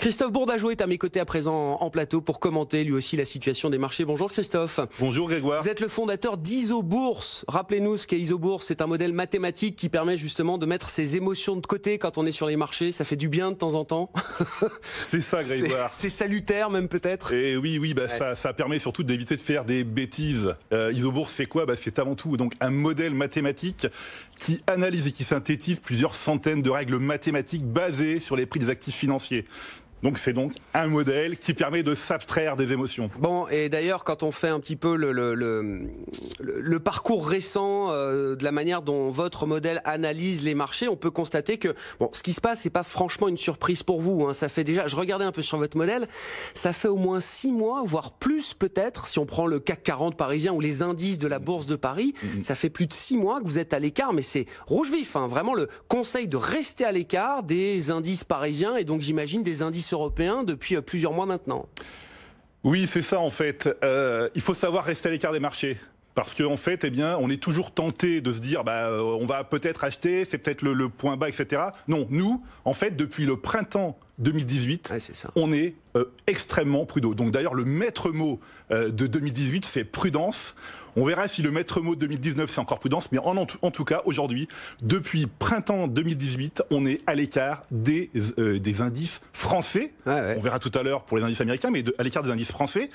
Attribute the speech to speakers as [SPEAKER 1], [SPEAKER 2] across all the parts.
[SPEAKER 1] Christophe Bourdageau est à mes côtés à présent en plateau pour commenter lui aussi la situation des marchés. Bonjour Christophe.
[SPEAKER 2] Bonjour Grégoire.
[SPEAKER 1] Vous êtes le fondateur d'Isobourse. Rappelez-nous ce qu'est Isobourse. C'est un modèle mathématique qui permet justement de mettre ses émotions de côté quand on est sur les marchés. Ça fait du bien de temps en temps.
[SPEAKER 2] C'est ça Grégoire.
[SPEAKER 1] C'est salutaire même peut-être.
[SPEAKER 2] Et oui, ça permet surtout d'éviter de faire des bêtises. Isobourse c'est quoi ? C'est avant tout donc un modèle mathématique qui analyse et qui synthétise plusieurs centaines de règles mathématiques basées sur les prix des actifs financiers. Donc c'est donc un modèle qui permet de s'abstraire des émotions.
[SPEAKER 1] Bon, et d'ailleurs quand on fait un petit peu le parcours récent de la manière dont votre modèle analyse les marchés, on peut constater que bon, ce qui se passe, c'est pas franchement une surprise pour vous. Hein. Ça fait déjà, je regardais un peu sur votre modèle, ça fait au moins 6 mois, voire plus peut-être, si on prend le CAC 40 parisien ou les indices de la Bourse de Paris, ça fait plus de 6 mois que vous êtes à l'écart, mais c'est rouge vif. Hein. Vraiment le conseil de rester à l'écart des indices parisiens et donc j'imagine des indices européens depuis plusieurs mois maintenant.
[SPEAKER 2] Oui, c'est ça en fait. Il faut savoir rester à l'écart des marchés. Parce qu'en fait, on est toujours tenté de se dire, on va peut-être acheter, c'est peut-être le point bas, etc. Non, nous, en fait, depuis le printemps 2018, on est extrêmement prudent. Donc d'ailleurs, le maître mot de 2018, c'est prudence. On verra si le maître mot de 2019, c'est encore prudence. Mais en tout cas, aujourd'hui, depuis printemps 2018, on est à l'écart des indices français. On verra tout à l'heure pour les indices américains, mais à l'écart des indices français.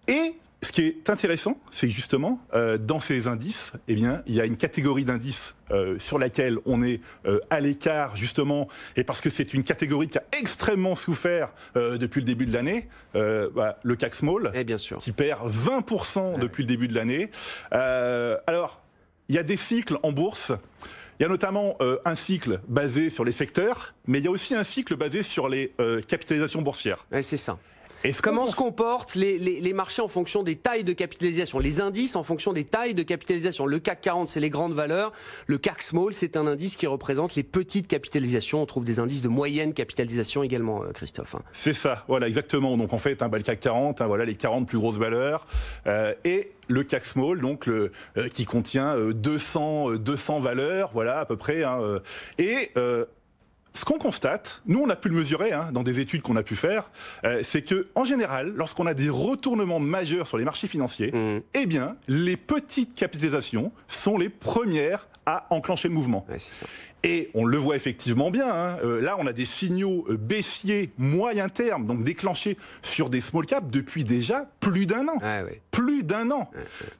[SPEAKER 2] Et ce qui est intéressant, c'est que justement, dans ces indices, il y a une catégorie d'indices sur laquelle on est à l'écart, justement, et parce que c'est une catégorie qui a extrêmement souffert depuis le début de l'année, le CAC Small,
[SPEAKER 1] bien sûr,
[SPEAKER 2] qui perd 20% depuis le début de l'année. Alors, il y a des cycles en bourse. Il y a notamment un cycle basé sur les secteurs, mais il y a aussi un cycle basé sur les capitalisations boursières.
[SPEAKER 1] C'est ça. Comment se comportent les marchés en fonction des tailles de capitalisation, les indices en fonction des tailles de capitalisation? Le CAC 40, c'est les grandes valeurs. Le CAC Small, c'est un indice qui représente les petites capitalisations. On trouve des indices de moyenne capitalisation également, Christophe.
[SPEAKER 2] C'est ça, voilà, exactement. Donc en fait, le CAC 40, voilà les 40 plus grosses valeurs. Et le CAC Small, donc qui contient 200 valeurs, voilà à peu près. Ce qu'on constate, nous on a pu le mesurer dans des études qu'on a pu faire, c'est que en général, lorsqu'on a des retournements majeurs sur les marchés financiers, les petites capitalisations sont les premières à enclencher le mouvement.
[SPEAKER 1] C'est ça.
[SPEAKER 2] Et on le voit effectivement bien. Là, on a des signaux baissiers moyen terme, donc déclenchés sur des small caps depuis déjà plus d'un an. Plus d'un an.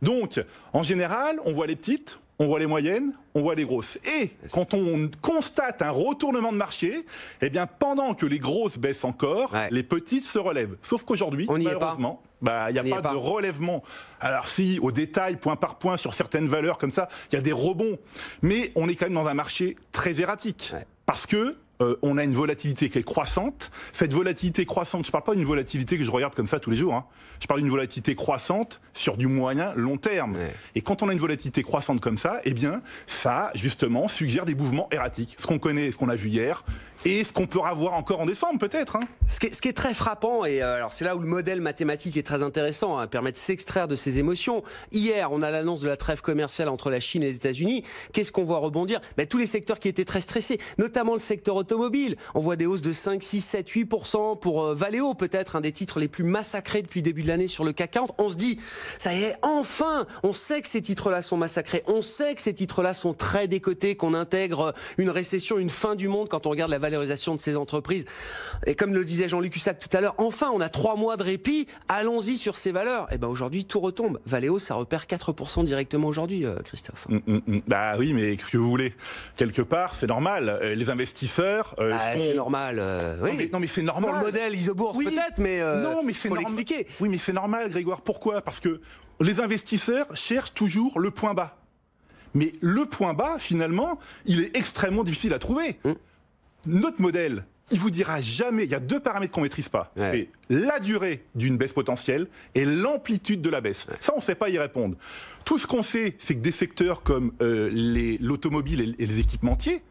[SPEAKER 2] Donc, en général, on voit les petites. On voit les moyennes, on voit les grosses. Et quand on constate un retournement de marché, pendant que les grosses baissent encore, les petites se relèvent. Sauf qu'aujourd'hui, malheureusement, il n'y a pas de relèvement. Alors si, au détail, point par point, sur certaines valeurs comme ça, il y a des rebonds. Mais on est quand même dans un marché très erratique. Parce que on a une volatilité qui est croissante. Cette volatilité croissante, je ne parle pas d'une volatilité que je regarde comme ça tous les jours. Je parle d'une volatilité croissante sur du moyen long terme. Et quand on a une volatilité croissante comme ça, ça justement suggère des mouvements erratiques. Ce qu'on connaît, ce qu'on a vu hier, et ce qu'on peut avoir encore en décembre peut-être.
[SPEAKER 1] Ce qui est très frappant, et alors c'est là où le modèle mathématique est très intéressant, permet de s'extraire de ses émotions. Hier, on a l'annonce de la trêve commerciale entre la Chine et les États-Unis. Qu'est-ce qu'on voit rebondir ? Tous les secteurs qui étaient très stressés, notamment le secteur automobile. On voit des hausses de 5, 6, 7, 8% pour Valeo, peut-être un des titres les plus massacrés depuis le début de l'année sur le CAC 40. On se dit, ça y est, enfin, on sait que ces titres-là sont massacrés, on sait que ces titres-là sont très décotés, qu'on intègre une récession, une fin du monde quand on regarde la valorisation de ces entreprises. Et comme le disait Jean-Luc Hussac tout à l'heure, enfin, on a 3 mois de répit, allons-y sur ces valeurs. Et aujourd'hui, tout retombe. Valeo, ça repère 4% directement aujourd'hui, Christophe.
[SPEAKER 2] Oui, mais qu'est-ce que vous voulez ? Quelque part, c'est normal. Les investisseurs
[SPEAKER 1] c'est normal. Oui.
[SPEAKER 2] Non, mais c'est normal.
[SPEAKER 1] Pour le modèle Isobourse peut-être, mais faut l'expliquer.
[SPEAKER 2] Oui, mais c'est normal, Grégoire. Pourquoi ? Parce que les investisseurs cherchent toujours le point bas. Mais le point bas, finalement, il est extrêmement difficile à trouver. Notre modèle, il vous dira jamais, il y a 2 paramètres qu'on ne maîtrise pas. C'est la durée d'une baisse potentielle et l'amplitude de la baisse. Ça, on ne sait pas y répondre. Tout ce qu'on sait, c'est que des secteurs comme l'automobile et les équipementiers,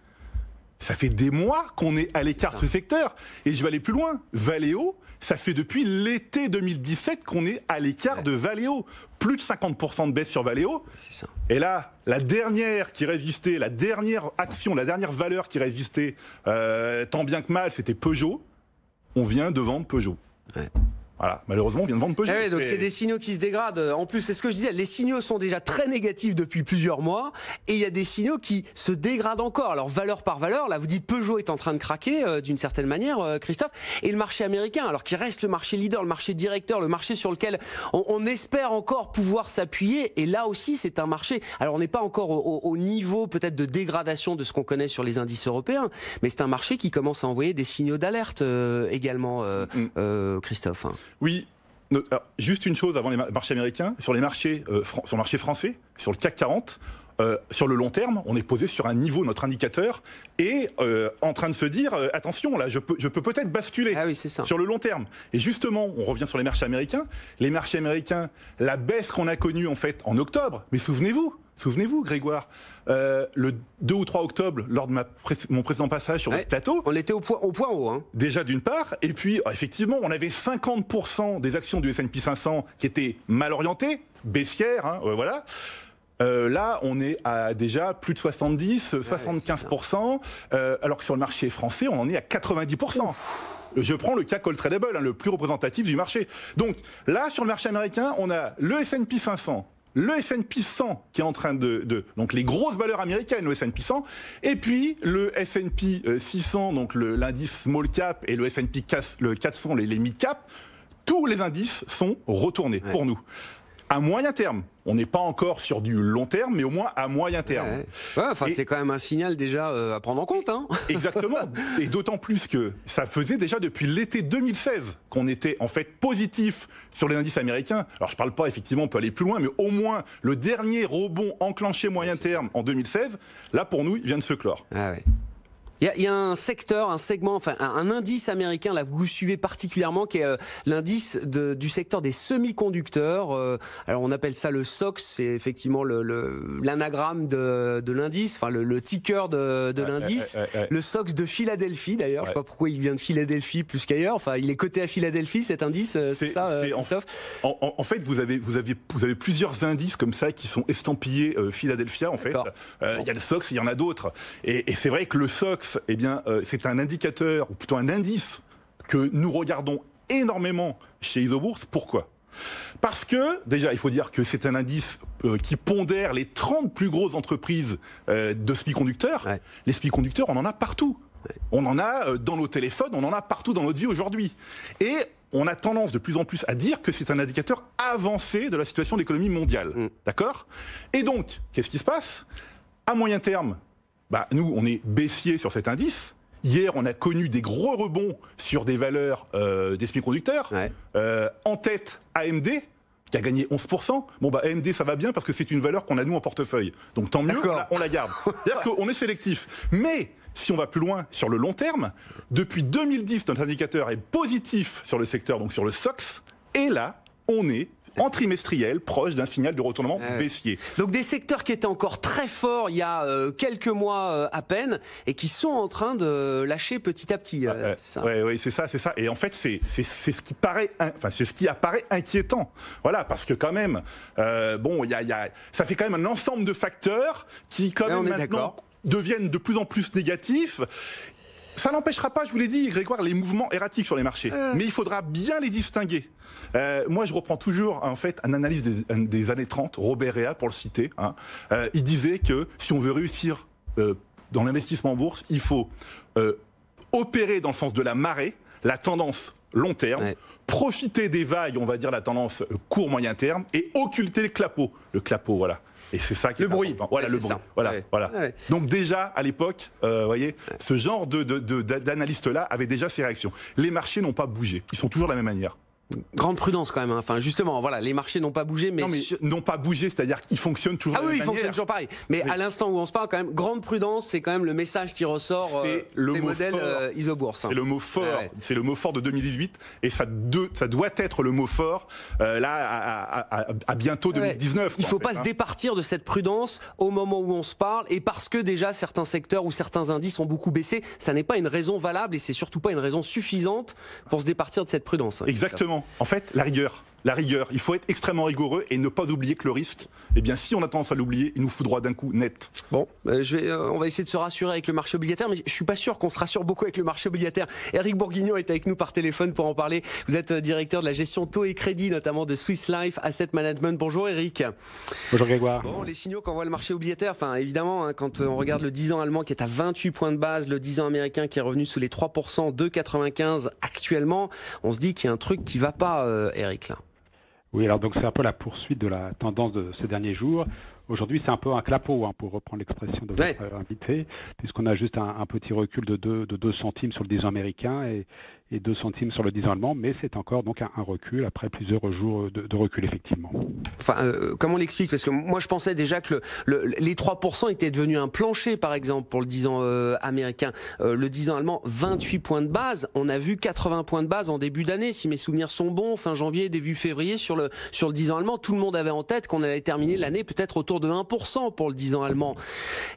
[SPEAKER 2] ça fait des mois qu'on est à l'écart de ce secteur. Et je vais aller plus loin. Valeo, ça fait depuis l'été 2017 qu'on est à l'écart de Valeo. Plus de 50% de baisse sur Valeo. Et là, la dernière qui résistait, la dernière action, la dernière valeur qui résistait, tant bien que mal, c'était Peugeot. on vient de vendre Peugeot. Ouais. Voilà, malheureusement, on vient de vendre Peugeot.
[SPEAKER 1] Ouais, donc c'est des signaux qui se dégradent. En plus, c'est ce que je disais, les signaux sont déjà très négatifs depuis plusieurs mois, et il y a des signaux qui se dégradent encore. Alors, valeur par valeur, là, vous dites Peugeot est en train de craquer, d'une certaine manière, Christophe, et le marché américain, alors qui reste le marché leader, le marché directeur, le marché sur lequel on espère encore pouvoir s'appuyer, et là aussi, c'est un marché, alors on n'est pas encore au niveau peut-être de dégradation de ce qu'on connaît sur les indices européens, mais c'est un marché qui commence à envoyer des signaux d'alerte également, Christophe.
[SPEAKER 2] Oui, alors, juste une chose avant les marchés américains, sur les marchés, sur le marché français, sur le CAC 40, sur le long terme, on est posé sur un niveau, notre indicateur, et en train de se dire, attention, là, je peux peut-être basculer sur le long terme. Et justement, on revient sur les marchés américains. Les marchés américains, la baisse qu'on a connue en fait en octobre, mais souvenez-vous, Grégoire, le 2 ou 3 octobre, lors de mon précédent passage sur le plateau...
[SPEAKER 1] On était au point haut. Hein.
[SPEAKER 2] Déjà d'une part, et puis effectivement, on avait 50% des actions du S&P 500 qui étaient mal orientées, baissières, hein, voilà. Là, on est à déjà plus de 70, 75%, alors que sur le marché français, on en est à 90%. Je prends le CAC All Tradable, hein, le plus représentatif du marché. Donc là, sur le marché américain, on a le S&P 500, le S&P 100 qui est en train donc les grosses valeurs américaines, le S&P 100, et puis le S&P 600, donc l'indice small cap, et le S&P 400, les mid cap, tous les indices sont retournés pour nous. À moyen terme, on n'est pas encore sur du long terme, mais au moins à moyen terme.
[SPEAKER 1] C'est quand même un signal déjà à prendre en compte. Hein.
[SPEAKER 2] Exactement. Et d'autant plus que ça faisait déjà depuis l'été 2016 qu'on était en fait positif sur les indices américains. Alors je ne parle pas, effectivement, on peut aller plus loin, mais au moins le dernier rebond enclenché moyen terme en 2016, là pour nous, il vient de se clore.
[SPEAKER 1] Il y a un secteur, un segment, enfin un indice américain, là vous suivez particulièrement, qui est l'indice du secteur des semi-conducteurs. Alors on appelle ça le SOX, c'est effectivement l'anagramme de l'indice, enfin le ticker de l'indice. Le SOX de Philadelphie d'ailleurs, je ne sais pas pourquoi il vient de Philadelphie plus qu'ailleurs. Enfin il est coté à Philadelphie cet indice, c'est ça, Christophe ?
[SPEAKER 2] En fait vous avez plusieurs indices comme ça qui sont estampillés Philadelphia en fait. Il y a le SOX, il y en a d'autres. Et c'est vrai que le SOX, eh bien, c'est un indicateur, ou plutôt un indice, que nous regardons énormément chez Isobourse. Pourquoi ? Parce que, déjà, il faut dire que c'est un indice qui pondère les 30 plus grosses entreprises de semi-conducteurs. Les semi-conducteurs, on en a partout. On en a dans nos téléphones, on en a partout dans notre vie aujourd'hui. Et on a tendance de plus en plus à dire que c'est un indicateur avancé de la situation de l'économie mondiale. D'accord ? Et donc, qu'est-ce qui se passe ? À moyen terme, nous, on est baissier sur cet indice. Hier, on a connu des gros rebonds sur des valeurs des semi-conducteurs. En tête, AMD, qui a gagné 11%. Bon, AMD, ça va bien parce que c'est une valeur qu'on a, nous, en portefeuille. Donc, tant mieux, on la garde. C'est-à-dire qu'on est sélectif. Mais, si on va plus loin sur le long terme, depuis 2010, notre indicateur est positif sur le secteur, donc sur le SOX. Et là, on est en trimestriel, proche d'un signal de retournement baissier.
[SPEAKER 1] Donc des secteurs qui étaient encore très forts il y a quelques mois à peine et qui sont en train de lâcher petit à petit.
[SPEAKER 2] Oui, c'est ça. Et en fait, c'est ce qui paraît, c'est ce qui apparaît inquiétant. Voilà, parce que quand même, ça fait quand même un ensemble de facteurs qui quand même maintenant deviennent de plus en plus négatifs. Ça n'empêchera pas, je vous l'ai dit, Grégoire, les mouvements erratiques sur les marchés. Mais il faudra bien les distinguer. Moi, je reprends toujours, en fait, une analyse des années 30, Robert Rea, pour le citer. Il disait que si on veut réussir dans l'investissement en bourse, il faut opérer dans le sens de la marée, la tendance long terme, profiter des vagues, on va dire la tendance court-moyen terme, et occulter le clapot. Le clapot, voilà. Et c'est ça qui est important. Voilà, le bruit. Voilà. Donc déjà, à l'époque, voyez, ce genre d'analystes-là avait déjà ces réactions. Les marchés n'ont pas bougé. Ils sont toujours de la même manière.
[SPEAKER 1] Grande prudence quand même. Enfin, justement, voilà, les marchés n'ont pas bougé, mais
[SPEAKER 2] n'ont pas bougé, c'est-à-dire qu'ils fonctionnent toujours.
[SPEAKER 1] Ah oui, ils fonctionnent toujours pareil. Mais à l'instant où on se parle, quand même, grande prudence, c'est quand même le message qui ressort des modèles Isobourse.
[SPEAKER 2] C'est le mot fort. C'est le mot fort de 2018, et ça doit être le mot fort à bientôt 2019.
[SPEAKER 1] Il ne faut pas se départir de cette prudence au moment où on se parle, et parce que déjà certains secteurs ou certains indices ont beaucoup baissé, ça n'est pas une raison valable, et c'est surtout pas une raison suffisante pour se départir de cette prudence.
[SPEAKER 2] Exactement. En fait, la rigueur. la rigueur. Il faut être extrêmement rigoureux et ne pas oublier que le risque, eh bien, si on a tendance à l'oublier, il nous foudroie d'un coup net.
[SPEAKER 1] Bon, on va essayer de se rassurer avec le marché obligataire, mais je suis pas sûr qu'on se rassure beaucoup avec le marché obligataire. Éric Bourguignon est avec nous par téléphone pour en parler. Vous êtes directeur de la gestion taux et crédit, notamment de Swiss Life Asset Management. Bonjour Éric.
[SPEAKER 3] Bonjour Grégoire.
[SPEAKER 1] Bon, les signaux qu'envoie le marché obligataire, enfin évidemment, hein, quand on regarde le 10 ans allemand qui est à 28 points de base, le 10 ans américain qui est revenu sous les 3%, 2,95 actuellement, on se dit qu'il y a un truc qui va pas, Éric, là.
[SPEAKER 3] Oui, alors donc c'est un peu la poursuite de la tendance de ces derniers jours. Aujourd'hui, c'est un peu un clapot, hein, pour reprendre l'expression de votre invité, puisqu'on a juste un petit recul de 2 centimes sur le 10 ans américain et 2 centimes sur le 10 ans allemand, mais c'est encore donc un recul après plusieurs jours de recul, effectivement.
[SPEAKER 1] Enfin, comment on l'explique? Parce que moi, je pensais déjà que les 3% étaient devenus un plancher, par exemple, pour le 10 ans américain. Le 10 ans allemand, 28 points de base. On a vu 80 points de base en début d'année, si mes souvenirs sont bons, fin janvier, début février, sur le 10 ans allemand. Tout le monde avait en tête qu'on allait terminer l'année peut-être autour de 1% pour le 10 ans allemand.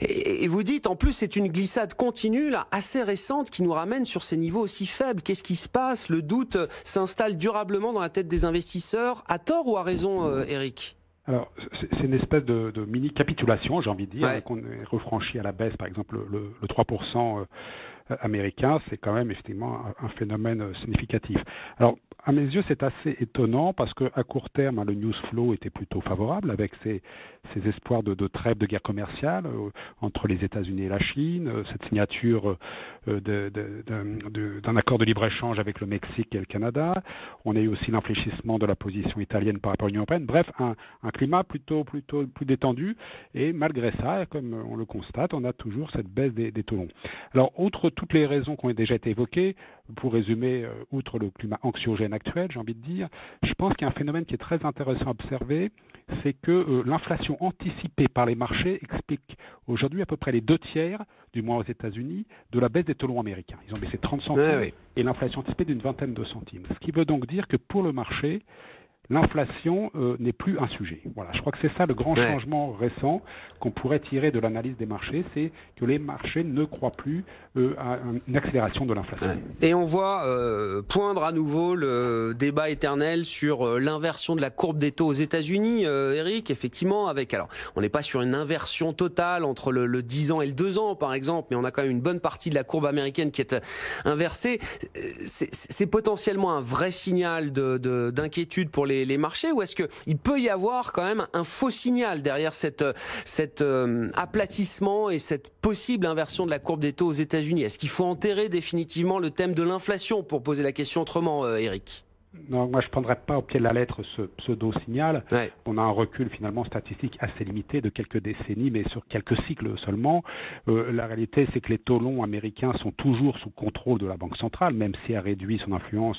[SPEAKER 1] Et vous dites, en plus, c'est une glissade continue, là, assez récente, qui nous ramène sur ces niveaux aussi faibles. Qu'est-ce qui se passe? Le doute s'installe durablement dans la tête des investisseurs, à tort ou à raison, Éric?
[SPEAKER 3] Alors, c'est une espèce de mini-capitulation, j'ai envie de dire, qu'on est refranchi à la baisse. Par exemple, le 3% américain, c'est quand même effectivement un phénomène significatif. Alors, à mes yeux, c'est assez étonnant parce qu'à court terme, le news flow était plutôt favorable avec ces espoirs de trêve de guerre commerciale entre les États-Unis et la Chine, cette signature d'un accord de libre-échange avec le Mexique et le Canada. On a eu aussi l'infléchissement de la position italienne par rapport à l'Union européenne. Bref, un climat plutôt plus détendu. Et malgré ça, comme on le constate, on a toujours cette baisse des taux longs. Alors, outre toutes les raisons qui ont déjà été évoquées, pour résumer, outre le climat anxiogène actuel, j'ai envie de dire, je pense qu'il y a un phénomène qui est très intéressant à observer, c'est que l'inflation anticipée par les marchés explique aujourd'hui à peu près les 2/3, du moins aux États-Unis, de la baisse des taux longs américains. Ils ont baissé 30 centimes et l'inflation anticipée d'une vingtaine de centimes. Ce qui veut donc dire que pour le marché, l'inflation n'est plus un sujet. Voilà, je crois que c'est ça le grand changement récent qu'on pourrait tirer de l'analyse des marchés, c'est que les marchés ne croient plus à une accélération de l'inflation.
[SPEAKER 1] Et on voit poindre à nouveau le débat éternel sur l'inversion de la courbe des taux aux États-Unis, Éric, effectivement, alors on n'est pas sur une inversion totale entre le 10 ans et le 2 ans, par exemple, mais on a quand même une bonne partie de la courbe américaine qui est inversée. C'est potentiellement un vrai signal d'inquiétude pour les marchés, ou est-ce qu'il peut y avoir quand même un faux signal derrière cet aplatissement et cette possible inversion de la courbe des taux aux États-Unis? Est-ce qu'il faut enterrer définitivement le thème de l'inflation, pour poser la question autrement, Éric?
[SPEAKER 3] Non, moi je ne prendrais pas au pied de la lettre ce pseudo-signal. On a un recul finalement statistique assez limité de quelques décennies, mais sur quelques cycles seulement. La réalité, c'est que les taux longs américains sont toujours sous contrôle de la Banque centrale, même si elle réduit son influence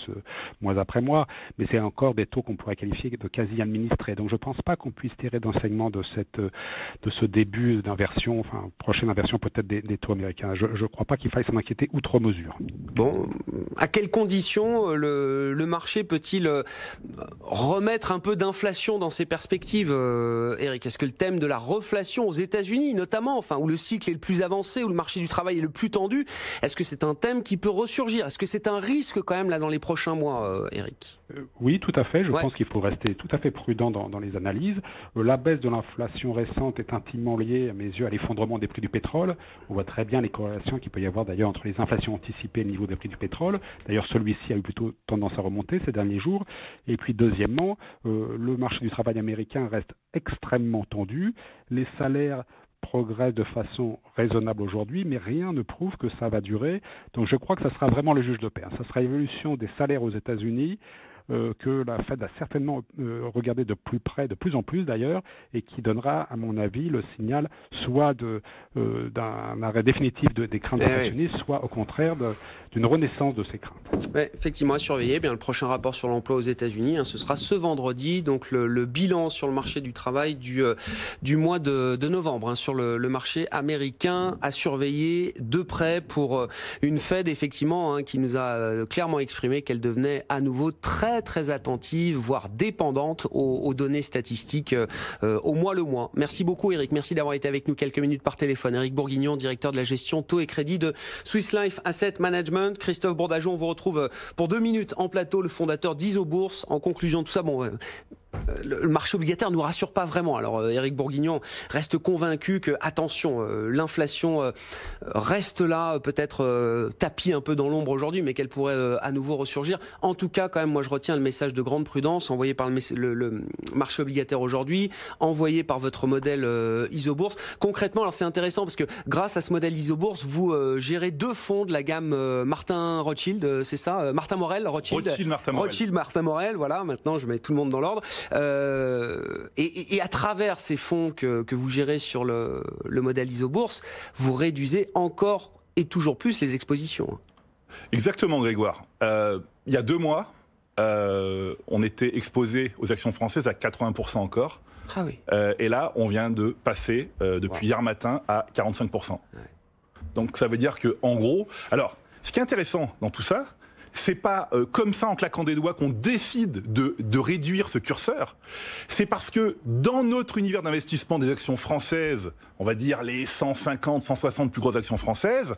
[SPEAKER 3] mois après mois. Mais c'est encore des taux qu'on pourrait qualifier de quasi administrés. Donc je ne pense pas qu'on puisse tirer d'enseignement de ce début d'inversion, enfin prochaine inversion peut-être des taux américains. Je ne crois pas qu'il faille s'en inquiéter outre mesure.
[SPEAKER 1] Bon, à quelles conditions le marché peut-il remettre un peu d'inflation dans ses perspectives, Éric? Est-ce que le thème de la reflation aux États-Unis, notamment, où le cycle est le plus avancé, où le marché du travail est le plus tendu, est-ce que c'est un thème qui peut ressurgir? Est-ce que c'est un risque quand même là dans les prochains mois, Éric?
[SPEAKER 3] Oui, tout à fait. Je pense qu'il faut rester tout à fait prudent dans les analyses. La baisse de l'inflation récente est intimement liée, à mes yeux, à l'effondrement des prix du pétrole. On voit très bien les corrélations qu'il peut y avoir d'ailleurs entre les inflations anticipées et le niveau des prix du pétrole. D'ailleurs, celui-ci a eu plutôt tendance à remonter ces derniers jours. Et puis deuxièmement, le marché du travail américain reste extrêmement tendu. Les salaires progressent de façon raisonnable aujourd'hui, mais rien ne prouve que ça va durer. Donc je crois que ça sera vraiment le juge de paix. Ça sera l'évolution des salaires aux États-Unis que la Fed va certainement regarder de plus près, de plus en plus d'ailleurs, et qui donnera, à mon avis, le signal soit d'un arrêt définitif des craintes inflationnistes, soit au contraire d'une renaissance de ces craintes.
[SPEAKER 1] Effectivement, à surveiller. Le prochain rapport sur l'emploi aux États-Unis, ce sera ce vendredi, donc le bilan sur le marché du travail du mois de novembre, sur le marché américain, à surveiller de près pour une Fed, effectivement, qui nous a clairement exprimé qu'elle devenait à nouveau très attentive, voire dépendante aux données statistiques au mois le mois. Merci beaucoup, Éric. Merci d'avoir été avec nous quelques minutes par téléphone. Éric Bourguignon, directeur de la gestion taux et crédit de Swiss Life Asset Management. Management. Christophe Bourdageau, on vous retrouve pour 2 minutes en plateau, le fondateur d'Isobourse. En conclusion de tout ça, bon, le marché obligataire nous rassure pas vraiment. Alors Éric Bourguignon reste convaincu que, attention, l'inflation reste là, peut-être tapis un peu dans l'ombre aujourd'hui, mais qu'elle pourrait à nouveau ressurgir. En tout cas, quand même, moi je retiens le message de grande prudence envoyé par le marché obligataire aujourd'hui, envoyé par votre modèle Isobourse. Concrètement, alors c'est intéressant parce que grâce à ce modèle Isobourse, vous gérez 2 fonds de la gamme Martin Rothschild, c'est ça, Martin Morel, Rothschild Martin Morel, voilà, maintenant je mets tout le monde dans l'ordre. Et à travers ces fonds que vous gérez sur le modèle Isobourse, vous réduisez encore et toujours plus les expositions.
[SPEAKER 2] Exactement, Grégoire. Il y a 2 mois, on était exposé aux actions françaises à 80% encore.
[SPEAKER 1] Ah oui.
[SPEAKER 2] Et là, on vient de passer depuis hier matin à 45%. Ouais. Donc ça veut dire que, en gros, alors, ce qui est intéressant dans tout ça, c'est pas comme ça en claquant des doigts qu'on décide de réduire ce curseur. C'est parce que dans notre univers d'investissement des actions françaises, on va dire les 150, 160 plus grosses actions françaises,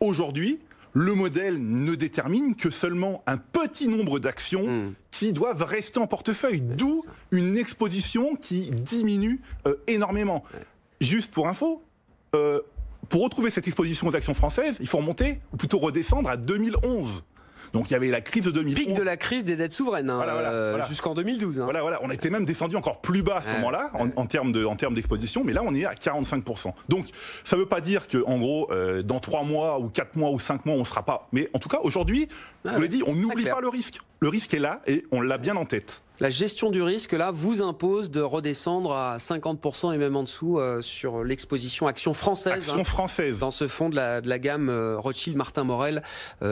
[SPEAKER 2] aujourd'hui, le modèle ne détermine que seulement un petit nombre d'actions qui doivent rester en portefeuille, d'où une exposition qui diminue énormément. Juste pour info, pour retrouver cette exposition aux actions françaises, il faut remonter, ou plutôt redescendre à 2011. Donc il y avait la crise de 2011.
[SPEAKER 1] Pic de la crise des dettes souveraines, jusqu'en 2012.
[SPEAKER 2] Voilà, on était même descendu encore plus bas à ce moment-là, en termes d'exposition, mais là on est à 45%. Donc ça ne veut pas dire que, en gros, dans 3 mois ou 4 mois ou 5 mois, on ne sera pas. Mais en tout cas, aujourd'hui, je vous l'ai dit, on n'oublie pas le risque. Le risque est là et on l'a bien en tête.
[SPEAKER 1] La gestion du risque, là, vous impose de redescendre à 50% et même en dessous sur l'exposition action française.
[SPEAKER 2] Action française.
[SPEAKER 1] Dans ce fonds de la gamme Rothschild Martin Morel.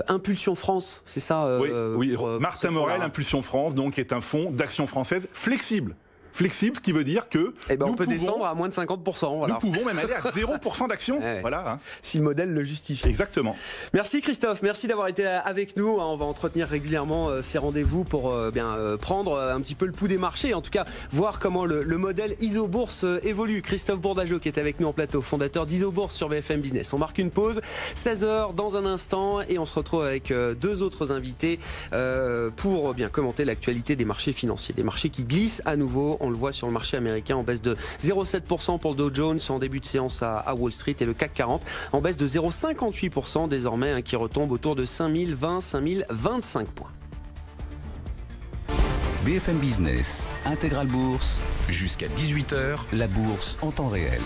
[SPEAKER 1] Impulsion France, c'est ça
[SPEAKER 2] Oui, Martin Morel, Impulsion France, donc est un fonds d'action française flexible. Flexible, ce qui veut dire que
[SPEAKER 1] on peut descendre à moins de 50%. Voilà.
[SPEAKER 2] Nous pouvons même aller à 0% d'actions. Voilà,
[SPEAKER 1] si le modèle le justifie.
[SPEAKER 2] Exactement.
[SPEAKER 1] Merci Christophe, merci d'avoir été avec nous. On va entretenir régulièrement ces rendez-vous pour prendre un petit peu le pouls des marchés. En tout cas, voir comment le modèle Isobourse évolue. Christophe Bourdageau qui est avec nous en plateau, fondateur d'Isobourse sur BFM Business. On marque une pause, 16h dans un instant, et on se retrouve avec 2 autres invités pour commenter l'actualité des marchés financiers. Des marchés qui glissent à nouveau. On le voit sur le marché américain en baisse de 0,7% pour le Dow Jones en début de séance à Wall Street, et le CAC 40 en baisse de 0,58% désormais, qui retombe autour de 5020, 5025 points.
[SPEAKER 4] BFM Business, Intégral Bourse, jusqu'à 18h, la bourse en temps réel.